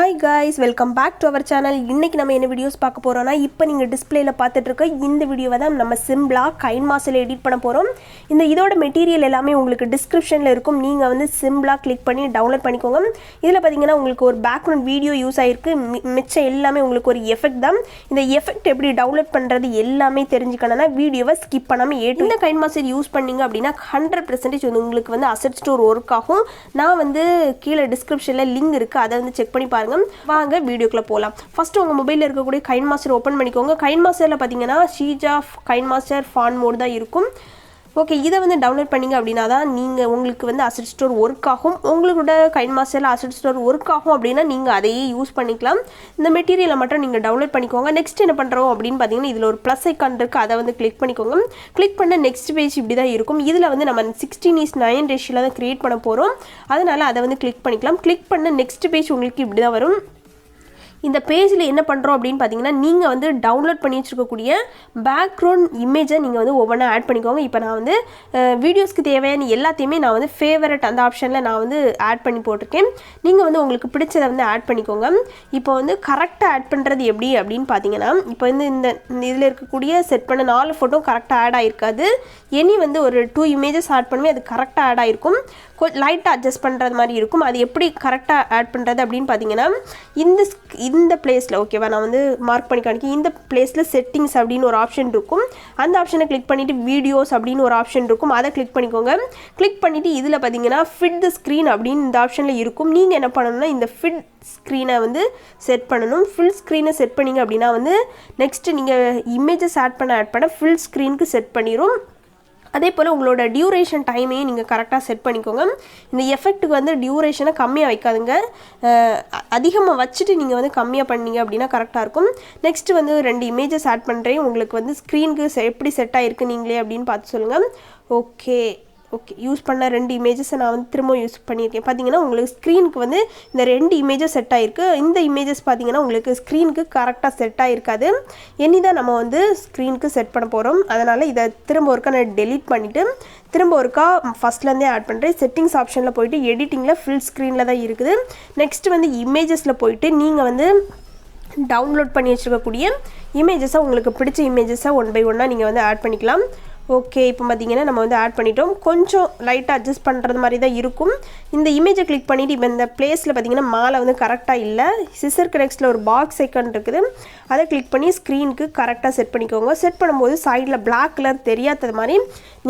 Hi guys, welcome back to our channel. இன்னைக்கு நம்ம என்ன வீடியோஸ் பார்க்க போறோம்னா இப்போ நீங்க டிஸ்ப்ளேல பார்த்துட்டு இருக்க இந்த வீடியோவை தான் நம்ம சிம்பிளா கைன்மாஸ்டர்ல எடிட் பண்ண போறோம். இதோட மெட்டீரியல் எல்லாமே உங்களுக்கு டிஸ்கிரிப்ஷன்ல இருக்கும். நீங்க வந்து சிம்பிளா கிளிக் பண்ணி டவுன்லோட் பண்ணிக்கோங்க. இதுல பாத்தீங்கன்னா உங்களுக்கு ஒரு பேக்ரவுண்ட் வீடியோ யூஸ் ஆயிருக்கு. மிச்சம் எல்லாமே உங்களுக்கு ஒரு எஃபெக்ட் தான். இந்த எஃபெக்ட் எப்படி டவுன்லோட் பண்றது எல்லாமே தெரிஞ்சுக்கணும்னா வீடியோவை ஸ்கிப் பண்ணாம இந்த கைன்மாஸ்டர் யூஸ் பண்ணீங்க அப்படினா 100% வந்து உங்களுக்கு வந்து அசெட் ஸ்டோர் வொர்க் ஆகும். நான் வந்து கீழ டிஸ்கிரிப்ஷன்ல லிங்க் இருக்கு. அதை வந்து செக் பண்ணி பாருங்க. வாங்க வீடியோக்குள்ள போலாம். ஃபர்ஸ்ட் உங்க மொபைல்ல இருக்கக்கூடிய கைன்மாஸ்டர் ஓபன் பண்ணிக்கோங்க. கைன்மாஸ்டர்ல பாத்தீங்கன்னா ஷீஜா கைன்மாஸ்டர் ஃபான் மோட் தான் இருக்கும். ஓகே, இதை வந்து டவுன்லோட் பண்ணிங்க அப்படின்னா தான் நீங்கள் உங்களுக்கு வந்து அசெட் ஸ்டோர் ஒர்க் ஆகும். உங்களோட கைன்மாஸ்டரில் அசெட் ஸ்டோர் ஒர்க் ஆகும் அப்படின்னா நீங்கள் அதையே யூஸ் பண்ணிக்கலாம். இந்த மெட்டீரியலை மட்டும் நீங்கள் டவுன்லோட் பண்ணிக்கோங்க. நெக்ஸ்ட் என்ன பண்ணுறோம் அப்படின்னு பார்த்தீங்கன்னா இதில் ஒரு ப்ளஸ் ஐக்கான் இருக்குது. அதை வந்து கிளிக் பண்ணிக்கோங்க. கிளிக் பண்ண நெக்ஸ்ட் பேஜ் இப்படி தான் இருக்கும். இதில் வந்து நம்ம 16:9 ரேஷியோவில் தான் க்ரியேட் பண்ண போகிறோம். அதனால் அதை வந்து கிளிக் பண்ணிக்கலாம். கிளிக் பண்ண நெக்ஸ்ட் பேஜ் உங்களுக்கு இப்படி தான் வரும். இந்த பேஜில் என்ன பண்ணுறோம் அப்படின்னு பார்த்தீங்கன்னா நீங்கள் வந்து டவுன்லோட் பண்ணி வச்சுருக்கக்கூடிய பேக்ரவுண்ட் இமேஜை நீங்கள் வந்து ஒவ்வொன்றா ஆட் பண்ணிக்கோங்க. இப்போ நான் வந்து வீடியோஸ்க்கு தேவையான எல்லாத்தையுமே நான் வந்து ஃபேவரட் அந்த ஆப்ஷனில் நான் வந்து ஆட் பண்ணி போட்டிருக்கேன். நீங்கள் வந்து உங்களுக்கு பிடிச்சதை வந்து ஆட் பண்ணிக்கோங்க. இப்போ வந்து கரெக்டாக ஆட் பண்ணுறது எப்படி அப்படின்னு பார்த்தீங்கன்னா இப்போ வந்து இந்த இதில் இருக்கக்கூடிய செட் பண்ண 4 ஃபோட்டோ கரெக்டாக ஆட் ஆகிருக்காது. எனி வந்து ஒரு 2 இமேஜஸ் ஆட் பண்ணுவேன். அது கரெக்டாக ஆட் ஆகிருக்கும். லைட்டாக அட்ஜஸ்ட் பண்ணுறது மாதிரி இருக்கும். அது எப்படி கரெக்டாக ஆட் பண்ணுறது அப்படின்னு பார்த்தீங்கன்னா இந்த பிளேஸில் ஓகேவா நான் வந்து மார்க் பண்ணி காணிக்கேன். இந்த பிளேஸில் செட்டிங்ஸ் அப்படின்னு ஒரு ஆப்ஷன் இருக்கும். அந்த ஆப்ஷனை கிளிக் பண்ணிவிட்டு வீடியோஸ் அப்படின்னு ஒரு ஆப்ஷன் இருக்கும். அதை கிளிக் பண்ணிக்கோங்க. கிளிக் பண்ணிவிட்டு இதில் பார்த்தீங்கன்னா ஃபிட் த ஸ்க்ரீன் அப்படின்னு இந்த ஆப்ஷனில் இருக்கும். நீங்கள் என்ன பண்ணணும்னா இந்த ஃபிட் ஸ்க்ரீனை வந்து செட் பண்ணணும். ஃபுல் ஸ்க்ரீனை செட் பண்ணிங்க அப்படின்னா வந்து நெக்ஸ்ட்டு நீங்கள் இமேஜஸ் ஆட் பண்ண ஃபுல் ஸ்க்ரீனுக்கு செட் பண்ணிடும். அதே போல் உங்களோட டியூரேஷன் டைமையும் நீங்கள் கரெக்டாக செட் பண்ணிக்கோங்க. இந்த எஃபெக்ட்டுக்கு வந்து டியூரேஷனை கம்மியாக வைக்காதுங்க. அதிகமாக வச்சுட்டு நீங்கள் வந்து கம்மியாக பண்ணீங்க அப்படின்னா கரெக்டாக இருக்கும். நெக்ஸ்ட்டு வந்து 2 இமேஜஸ் ஆட் பண்ணுறேன். உங்களுக்கு வந்து ஸ்க்ரீனுக்கு எப்படி செட் ஆகிருக்கு நீங்களே அப்படின்னு பார்த்து சொல்லுங்கள். ஓகே யூஸ் பண்ண 2 இமேஜஸை நான் வந்து திரும்ப யூஸ் பண்ணியிருக்கேன். பார்த்தீங்கன்னா உங்களுக்கு ஸ்க்ரீனுக்கு வந்து இந்த 2 இமேஜஸ் செட் ஆகிருக்கு. இந்த இமேஜஸ் பார்த்தீங்கன்னா உங்களுக்கு ஸ்க்ரீனுக்கு கரெக்டாக செட் ஆகிருக்காது. தான் நம்ம வந்து ஸ்க்ரீனுக்கு செட் பண்ண போகிறோம். அதனால் இதை திரும்ப ஒருக்கா நான் டெலீட் பண்ணிவிட்டு திரும்ப ஒருக்கா ஃபஸ்ட்லேருந்தே ஆட் பண்ணுறேன். செட்டிங்ஸ் ஆப்ஷனில் போய்ட்டு எடிட்டிங்கில் ஃபுல் ஸ்க்ரீனில் தான் இருக்குது. நெக்ஸ்ட்டு வந்து இமேஜஸில் போய்ட்டு நீங்கள் வந்து டவுன்லோட் பண்ணி வச்சுருக்கக்கூடிய இமேஜஸை உங்களுக்கு பிடிச்ச இமேஜஸை 1 by 1 நீங்கள் வந்து ஆட் பண்ணிக்கலாம். ஓகே, இப்போ பார்த்தீங்கன்னா நம்ம வந்து ஆட் பண்ணிட்டோம். கொஞ்சம் லைட்டாக அட்ஜஸ்ட் பண்ணுறது மாதிரி தான் இருக்கும். இந்த இமேஜை கிளிக் பண்ணிவிட்டு இப்போ இந்த பிளேஸில் பார்த்தீங்கன்னா மாலை வந்து கரெக்டாக இல்லை. சிசர் கனெக்ட்ஸில் ஒரு பாக்ஸ் ஐக்கான் இருக்குது. அதை கிளிக் பண்ணி ஸ்க்ரீனுக்கு கரெக்டாக செட் பண்ணிக்கோங்க. செட் பண்ணும்போது சைடில் பிளாக் கலர் தெரியாதது மாதிரி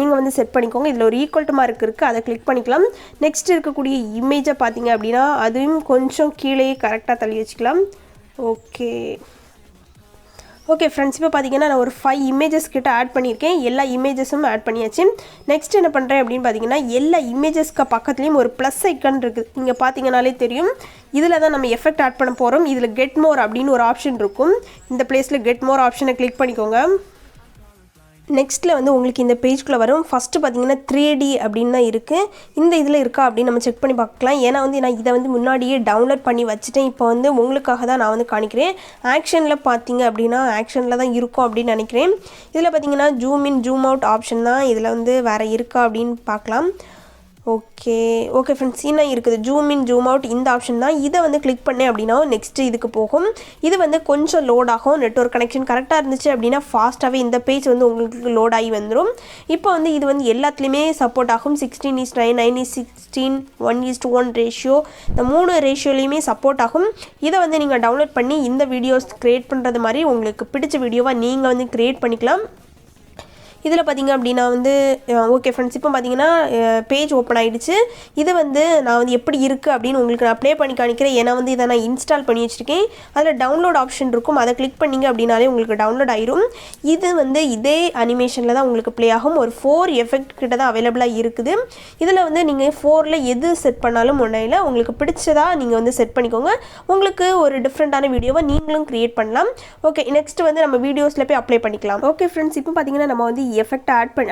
நீங்கள் வந்து செட் பண்ணிக்கோங்க. இதில் ஒரு ஈக்குவல் டு மார்க் இருக்குது. அதை கிளிக் பண்ணிக்கலாம். நெக்ஸ்ட் இருக்கக்கூடிய இமேஜை பார்த்தீங்க அப்படின்னா அதுவும் கொஞ்சம் கீழே கரெக்டாக தள்ளி வச்சுக்கலாம். ஓகே ஃப்ரெண்ட்ஸ், இப்போ பார்த்தீங்கன்னா நான் ஒரு 5 இமேஜஸ் கிட்ட ஆட் பண்ணியிருக்கேன். எல்லா இமேஜஸும் ஆட் பண்ணியாச்சு. நெக்ஸ்ட் என்ன பண்ணுறேன் அப்படின்னு பார்த்தீங்கன்னா எல்லா இமேஜஸ்க்கு பக்கத்துலேயும் ஒரு ப்ளஸ் ஐக்கான் இருக்குது. நீங்கள் பார்த்தீங்கனாலே தெரியும். இதில் தான் நம்ம எஃபெக்ட் ஆட் பண்ண போகிறோம். இதில் கெட் மோர் அப்படின்னு ஒரு ஆப்ஷன் இருக்கும். இந்த பிளேஸில் கெட் மோர் ஆப்ஷனை கிளிக் பண்ணிக்கோங்க. நெக்ஸ்ட்டில் வந்து உங்களுக்கு இந்த பேஜ்குள்ளே வரும். ஃபஸ்ட்டு பார்த்தீங்கன்னா 3D அப்படின்னு தான் இருக்குது. இந்த இதில் இருக்கா அப்படின்னு நம்ம செக் பண்ணி பார்க்கலாம். ஏன்னா வந்து நான் இதை வந்து முன்னாடியே டவுன்லோட் பண்ணி வச்சுட்டேன். இப்போ வந்து உங்களுக்காக தான் நான் வந்து காணிக்கிறேன். ஆக்ஷனில் பார்த்தீங்க அப்படின்னா ஆக்ஷனில் தான் இருக்கும் அப்படின்னு நினைக்கிறேன். இதில் பார்த்தீங்கன்னா zoom in zoom out option தான். இதில் வந்து வேறு இருக்கா அப்படின்னு பார்க்கலாம். ஓகே ஃப்ரெண்ட்ஸ், இன்னும் இருக்குது ஜூம் இன் ஜூம் அவுட் இந்த ஆப்ஷன் தான். இதை வந்து கிளிக் பண்ணேன் அப்படின்னா நெக்ஸ்ட்டு இதுக்கு போகும். இது வந்து கொஞ்சம் லோட் ஆகும். நெட்வொர்க் கனெக்ஷன் கரெக்டாக இருந்துச்சு அப்படின்னா ஃபாஸ்ட்டாகவே இந்த பேஜ் வந்து உங்களுக்கு லோட் ஆகி வந்துடும். இப்போ வந்து இது வந்து எல்லாத்துலேயுமே சப்போர்ட் ஆகும். 16:9, 9:16, 1:1 ரேஷியோ, இந்த 3 ரேஷியோலையுமே சப்போர்ட் ஆகும். இதை வந்து நீங்கள் டவுன்லோட் பண்ணி இந்த வீடியோஸ் க்ரியேட் பண்ணுறது மாதிரி உங்களுக்கு பிடிச்ச வீடியோவாக நீங்கள் வந்து க்ரியேட் பண்ணிக்கலாம். இதில் பார்த்தீங்க அப்படின்னா வந்து ஓகே ஃப்ரெண்ட்ஸ், இப்போ பார்த்தீங்கன்னா பேஜ் ஓப்பன் ஆகிடுச்சு. இது வந்து நான் வந்து எப்படி இருக்குது அப்படின்னு உங்களுக்கு நான் ப்ளே பண்ணி காணிக்கிறேன். ஏன்னா வந்து இதை நான் இன்ஸ்டால் பண்ணி வச்சுருக்கேன். அதில் டவுன்லோட் ஆப்ஷன் இருக்கும். அதை கிளிக் பண்ணிங்க அப்படின்னாலே உங்களுக்கு டவுன்லோட் ஆயிரும். இது வந்து இதே அனிமேஷனில் தான் உங்களுக்கு ப்ளே ஆகும். ஒரு 4 எஃபெக்ட் கிட்ட தான் அவைலபிளாக இருக்குது. இதில் வந்து நீங்கள் 4ல் எது செட் பண்ணாலும் ஒன்றையில் உங்களுக்கு பிடிச்சதாக நீங்கள் வந்து செட் பண்ணிக்கோங்க. உங்களுக்கு ஒரு டிஃப்ரெண்ட்டான வீடியோவை நீங்களும் க்ரியேட் பண்ணலாம். ஓகே, நெக்ஸ்ட் வந்து நம்ம வீடியோஸில் போய் அப்ளை பண்ணிக்கலாம். ஓகே ஃப்ரெண்ட்ஸ், இப்போ பார்த்தீங்கன்னா நம்ம வந்து எஃபெக்ட் ஆட் பண்ணி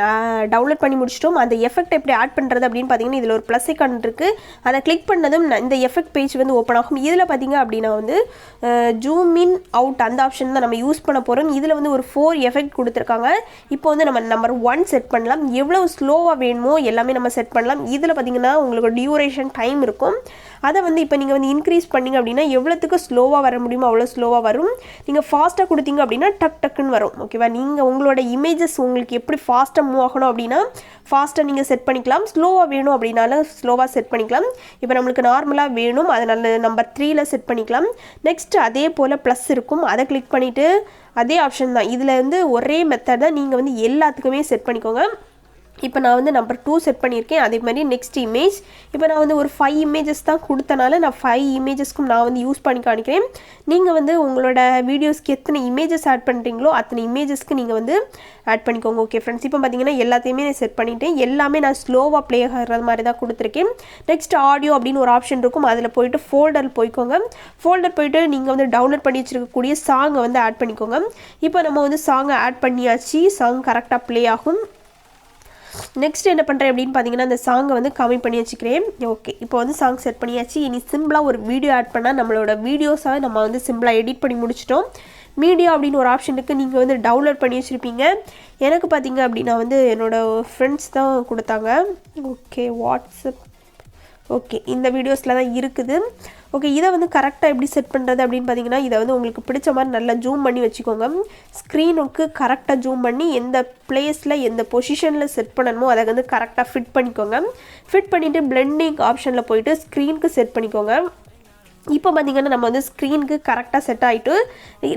டவுன்லோட் பண்ணி முடிச்சிட்டோம். அந்த எஃபெக்ட் எப்படி ஆட் பண்ணுறது அப்படின்னு பார்த்தீங்கன்னா இதில் ஒரு ப்ளஸ் ஐக்கான் இருக்குது. அதை கிளிக் பண்ணதும் இந்த எஃபெக்ட் பேஜ் வந்து ஓப்பன் ஆகும். இதில் பார்த்தீங்க அப்படின்னா வந்து ஜூம் இன் அவுட் அந்த ஆப்ஷன் தான் நம்ம யூஸ் பண்ண போகிறோம். இதில் வந்து ஒரு 4 எஃபெக்ட் கொடுத்துருக்காங்க. இப்போ வந்து நம்ம நம்பர் 1 செட் பண்ணலாம். எவ்வளோ ஸ்லோவாக வேணுமோ எல்லாமே நம்ம செட் பண்ணலாம். இதில் பார்த்தீங்கன்னா உங்களுக்கு டியூரேஷன் டைம் இருக்கும். அதை வந்து இப்போ நீங்கள் வந்து இன்க்ரீஸ் பண்ணிங்க அப்படின்னா எவ்வளோத்துக்கு ஸ்லோவாக வர முடியுமோ அவ்வளோ ஸ்லோவாக வரும். நீங்கள் ஃபாஸ்ட்டாக கொடுத்தீங்க அப்படின்னா டக்குன்னு வரும். ஓகேவா, நீங்கள் உங்களோட இமேஜஸ் உங்களுக்கு எப்படி ஃபாஸ்ட்டாக மூவ் ஆகணும் அப்படின்னா ஃபாஸ்ட்டாக நீங்கள் செட் பண்ணிக்கலாம். ஸ்லோவாக வேணும் அப்படின்னாலும் ஸ்லோவாக செட் பண்ணிக்கலாம். இப்போ நம்மளுக்கு நார்மலாக வேணும், அதனால் நம்பர் 3ல் செட் பண்ணிக்கலாம். நெக்ஸ்ட்டு அதே போல் ப்ளஸ் இருக்கும், அதை கிளிக் பண்ணிவிட்டு அதே ஆப்ஷன் தான். இதில் வந்து ஒரே மெத்தட் தான், நீங்கள் வந்து எல்லாத்துக்குமே செட் பண்ணிக்கோங்க. இப்போ நான் வந்து நம்பர் 2 செட் பண்ணியிருக்கேன். அதே மாதிரி நெக்ஸ்ட் இமேஜ் இப்போ நான் வந்து ஒரு 5 இமேஜஸ் தான் கொடுத்தனால நான் 5 இமேஜஸ்க்கும் நான் வந்து யூஸ் பண்ணி காணிக்கிறேன். நீங்கள் வந்து உங்களோட வீடியோஸ்க்கு எத்தனை இமேஜஸ் ஆட் பண்ணுறீங்களோ அத்தனை இமேஜஸ்க்கு நீங்கள் வந்து ஆட் பண்ணிக்கோங்க. ஓகே ஃப்ரெண்ட்ஸ், இப்போ பார்த்தீங்கன்னா எல்லாத்தையுமே நான் செட் பண்ணிவிட்டேன். எல்லாமே நான் ஸ்லோவாக ப்ளே ஆகிற மாதிரி தான் கொடுத்துருக்கேன். நெக்ஸ்ட் ஆடியோ அப்படின்னு ஒரு ஆப்ஷன் இருக்கும், அதில் போய்ட்டு ஃபோல்டர் போய்க்கோங்க. ஃபோல்டர் போய்ட்டு நீங்கள் வந்து டவுன்லோட் பண்ணி வச்சுருக்கக்கூடிய சாங்கை வந்து ஆட் பண்ணிக்கோங்க. இப்போ நம்ம வந்து சாங்கை ஆட் பண்ணியாச்சு, சாங் கரெக்டாக ப்ளே ஆகும். நெக்ஸ்ட் என்ன பண்ணுறேன் அப்படின்னு பார்த்தீங்கன்னா அந்த சாங்கை வந்து கம்மி பண்ணி வச்சுக்கிறேன். ஓகே, இப்போ வந்து சாங் செட் பண்ணியாச்சு. இனி சிம்பிளாக ஒரு வீடியோ ஆட் பண்ணால் நம்மளோட வீடியோஸாக நம்ம வந்து சிம்பிளாக எடிட் பண்ணி முடிச்சிட்டோம். மீடியா அப்படின்னு ஒரு ஆப்ஷனுக்கு நீங்கள் வந்து டவுன்லோட் பண்ணி வச்சுருப்பீங்க. எனக்கு பார்த்தீங்க அப்படின்னா வந்து என்னோடய ஃப்ரெண்ட்ஸ் தான் கொடுத்தாங்க. Okay, WhatsApp. ஓகே, இந்த வீடியோஸில் தான் இருக்குது. ஓகே, இதை வந்து கரெக்டாக எப்படி செட் பண்ணுறது அப்படின்னு பார்த்தீங்கன்னா இதை வந்து உங்களுக்கு பிடிச்ச மாதிரி நல்லா ஜூம் பண்ணி வச்சுக்கோங்க. ஸ்க்ரீனுக்கு கரெக்டாக ஜூம் பண்ணி எந்த பிளேஸில் எந்த பொசிஷனில் செட் பண்ணணுமோ அதை வந்து கரெக்டாக ஃபிட் பண்ணிக்கோங்க. ஃபிட் பண்ணிவிட்டு பிளெண்டிங் ஆப்ஷனில் போயிட்டு ஸ்க்ரீனுக்கு செட் பண்ணிக்கோங்க. இப்போ பார்த்தீங்கன்னா நம்ம வந்து ஸ்க்ரீனுக்கு கரெக்டாக செட் ஆகிட்டு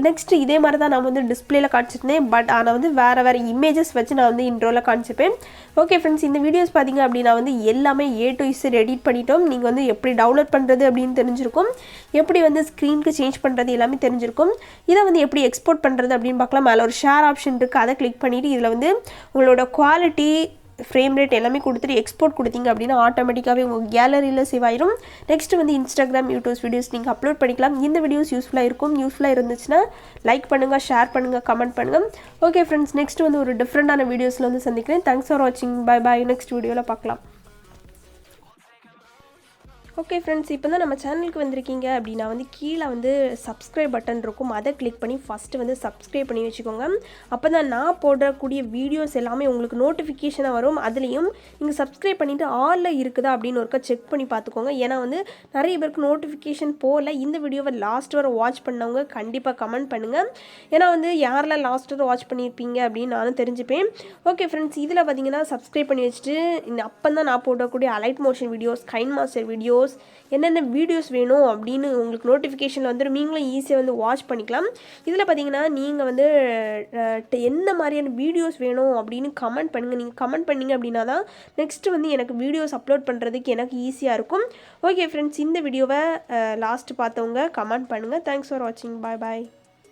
நெக்ஸ்ட்டு இதே மாதிரி தான் நான் வந்து டிஸ்பிளேயில் காமிச்சிருந்தேன். பட் ஆனால் வந்து வேறு இமேஜஸ் வச்சு நான் வந்து இன்ட்ரோவில் காமிச்சிப்பேன். ஓகே ஃப்ரெண்ட்ஸ், இந்த வீடியோஸ் பார்த்தீங்க அப்படின்னா வந்து எல்லாமே A to Z எடிட் பண்ணிட்டோம். நீங்கள் வந்து எப்படி டவுன்லோட் பண்ணுறது அப்படின்னு தெரிஞ்சிருக்கும், எப்படி வந்து ஸ்க்ரீனுக்கு சேஞ்ச் பண்ணுறது எல்லாமே தெரிஞ்சிருக்கும். இதை வந்து எப்படி எக்ஸ்போர்ட் பண்ணுறது அப்படின்னு பார்க்கலாம். மேலே ஒரு ஷேர் ஆப்ஷன் இருக்குது, அதை கிளிக் பண்ணிவிட்டு இதில் வந்து உங்களோட குவாலிட்டி ஃப்ரேம் ரேட் எல்லாமே கொடுத்துட்டு எக்ஸ்போர்ட் கொடுத்தீங்க அப்படின்னா ஆட்டோமேட்டிக்காகவே உங்கள் கேலரியில் சேவ் ஆயிரும். நெக்ஸ்ட் வந்து இன்ஸ்டாகிராம், யூடியூப் வீடியோஸ் நீங்கள் அப்லோட் பண்ணிக்கலாம். இந்த வீடியோஸ் யூஸ்ஃபுல்லாக இருக்கும். யூஸ்ஃபுல்லாக இருந்துச்சுன்னா லைக் பண்ணுங்கள், ஷேர் பண்ணுங்கள், கமெண்ட் பண்ணுங்கள். ஓகே ஃப்ரெண்ட்ஸ், நெக்ஸ்ட் வந்து ஒரு டிஃப்ரெண்டான வீடியோஸில் வந்து சந்திக்கிறேன். தேங்க்ஸ் ஃபார் வாட்சிங். Bye bye. நெக்ஸ்ட் வீடியோவில் பார்க்கலாம். ஓகே ஃப்ரெண்ட்ஸ், இப்போ தான் நம்ம சேனலுக்கு வந்திருக்கீங்க அப்படின்னா வந்து கீழே வந்து சப்ஸ்கிரைப் பட்டன் இருக்கும், அதை கிளிக் பண்ணி ஃபஸ்ட்டு வந்து சப்ஸ்கிரைப் பண்ணி வச்சுக்கோங்க. அப்போ தான் நான் போடக்கூடிய வீடியோஸ் எல்லாமே உங்களுக்கு நோட்டிஃபிகேஷனாக வரும். அதுலேயும் நீங்கள் சப்ஸ்கிரைப் பண்ணிவிட்டு ஆலில் இருக்குதா அப்படின்னு ஒருக்கா செக் பண்ணி பார்த்துக்கோங்க. ஏன்னா வந்து நிறைய பேருக்கு நோட்டிஃபிகேஷன் போகல. இந்த வீடியோவை லாஸ்ட் வரை வாட்ச் பண்ணவங்க கண்டிப்பாக கமெண்ட் பண்ணுங்கள். ஏன்னா வந்து யாரெல்லாம் லாஸ்ட் வரை வாட்ச் பண்ணியிருப்பீங்க அப்படின்னு நானும் தெரிஞ்சுப்பேன். ஓகே ஃப்ரெண்ட்ஸ், இதில் பார்த்தீங்கன்னா சப்ஸ்கிரைப் பண்ணி வச்சுட்டு அப்போ தான் நான் போடக்கூடிய allied motion videos, KineMaster videos, என்னென்ன வீடியோஸ் வேணும் அப்படின்னு உங்களுக்கு நோட்டிஃபிகேஷனில் வந்துடும். நீங்களும் ஈஸியாக வந்து வாட்ச் பண்ணிக்கலாம். இதில் பார்த்தீங்கன்னா நீங்கள் வந்து என்ன மாதிரியான வீடியோஸ் வேணும் அப்படின்னு கமெண்ட் பண்ணுங்கள். நீங்கள் கமெண்ட் பண்ணிங்க அப்படின்னா தான் நெக்ஸ்ட்டு வந்து எனக்கு வீடியோஸ் அப்லோட் பண்ணுறதுக்கு எனக்கு ஈஸியாக இருக்கும். ஓகே ஃப்ரெண்ட்ஸ், இந்த வீடியோவை லாஸ்ட்டு பார்த்தவங்க கமெண்ட் பண்ணுங்கள். தேங்க்ஸ் ஃபார் வாட்சிங். பாய் பாய்.